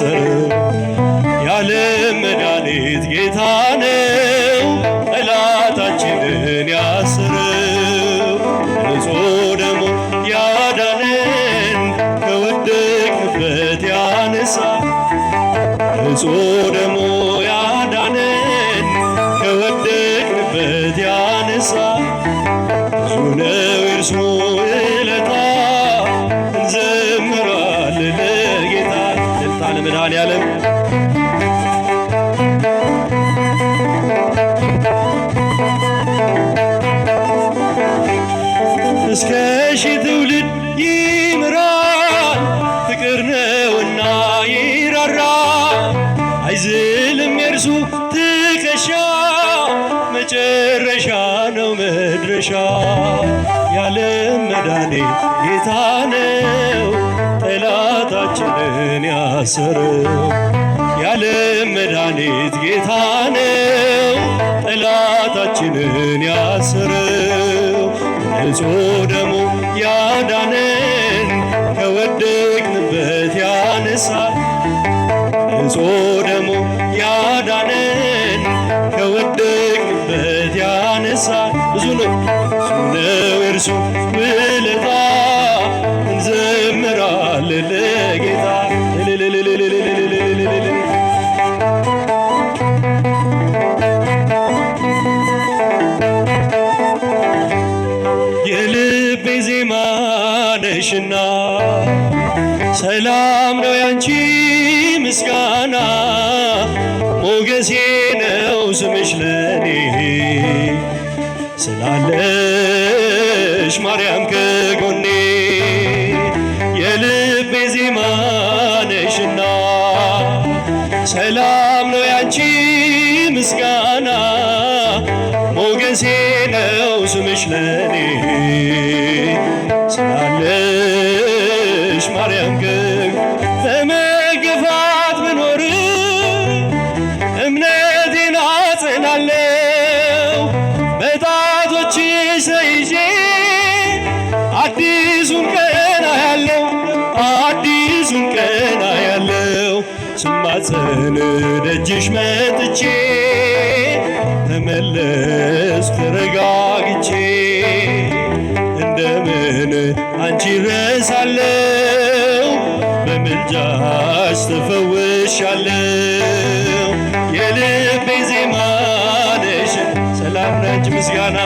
ያሰረው የዓለም መድኃኒት ጌታ ነው ጠላታችንን ያሰረው ንጹሕ ደሙ ያዳነን ከወደቅንበት ያነሳ ንጹሕ ደሙ ያዳነን ከወደቅንበት ያነሳ ብዙ ነው የእርሱ ውለታ እንዘምራለን ለጌታ እልልታ ለመድኃኔዓለም እስከ ሺህ ትውልድ ይምራል ፍቅር ነውና ይራራል አይዝልም የእርሱ ትከሻ መጨረሻ ነው መድረሻ የዓለም መድኃኒት ጌታ ነው ጠላታችንን ያሰረው የዓለም መድኃኒት ጌታ ነው ጠላታችንን ያሰረው ንጹሕ ደሙ ያዳነን ከወደቅንበት ያነሳል ንጹሕ ደሙ ያዳነን ከወደቅንበት ያነሳል ብዙ ነው የእርሱ ውለታ እንዘምራለን ለጌታ የልቤ ዜማ ነሽና ሰላም ነው ያንቺ ምስጋና ሞገሴ ነው ስምሽ ለኔ ስላለሽ ማርያም ከጎኔ የልቤ ዜማ ነሽና ሰላም ነው ያንቺ ምስጋና ሞገሴ ነው ስምሽ ለኔ ስላለሽ ማርያም በመገፋት ብኖር እምነቴን አጸናለው በጣቶችሽ ተይዤ አዲሱን ቀን አያለው አዲሱን ቀን አያለው ስማጸን ደጅሽ መጥቼ ተመለስኩ ተረጋግቼ እንደምን አንቺ ረሳለው በምልጃሽ ተፈውሻለው የልቤ ዜማ ነሽ ሰላም ነች ምስጋና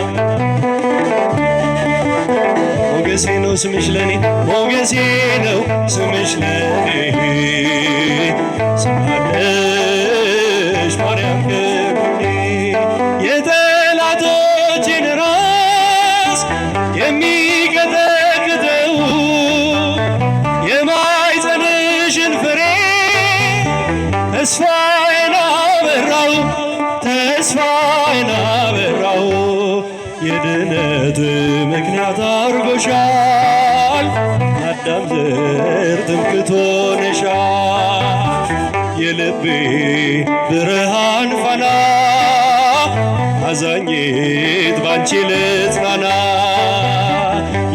ሞገሴ ነው ስምሽ ለኔ ሞገሴ ነው ስምሽ ለኔ ስላለሽ ማርያም ከጎኔ የጠላቶቼን ራስ የሚቀጠቅጠው የማኅፀንሽን ፍሬ ተስፋዬን አበራው ተስፋዬን አበራው የድነት ምክንያት አርጎሻል አዳም ዘር ትምክህት ሆነሻል የልቤ ብርሃን ፋና አዛኝት ባንቺ ልጽናና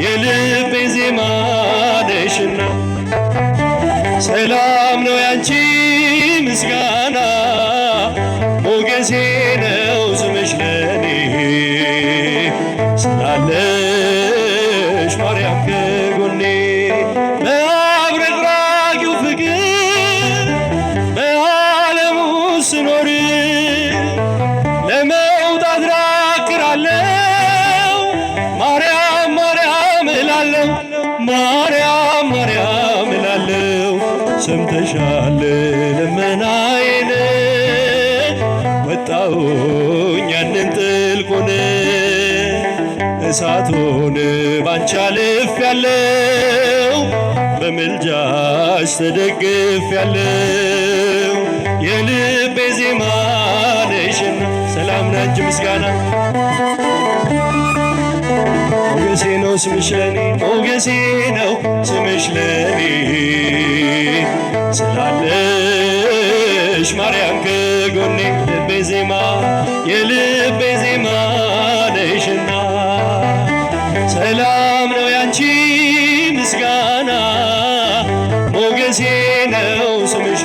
የልቤ ዜማ ነሽና ሰላም ነው ያንቺ ምስጋና ሞገሴ ነው ስምሽ ለኔ ስላለሽ ማርያም ከጎኔ በአብረቅራቂው ፍቅር በዓለሙ ስኖር ለመውጣት ራክራለው ማርያም ማርያም እላለው ማርያም ማርያም እላለው ሰምተሻል ልመናዬን ወጣሁኝ ያንን ጥልቁን እሳቱን ባንቺ አልፌያለው በምልጃሽ ተደግፌያለው የልቤ ዜማ ነሽና ሰላም ነች ምስጋና ሞገሴ ነው ስምሽ ለኔ ሞገሴ ነው ስምሽ ለኔ ስላለሽ ማርያም ከጎኔ ልቤ ዜማ የልቤ ዜማ ነሽና ሰላም ነው ያንቺ ምስጋና ሞገሴ ነው ስምሽ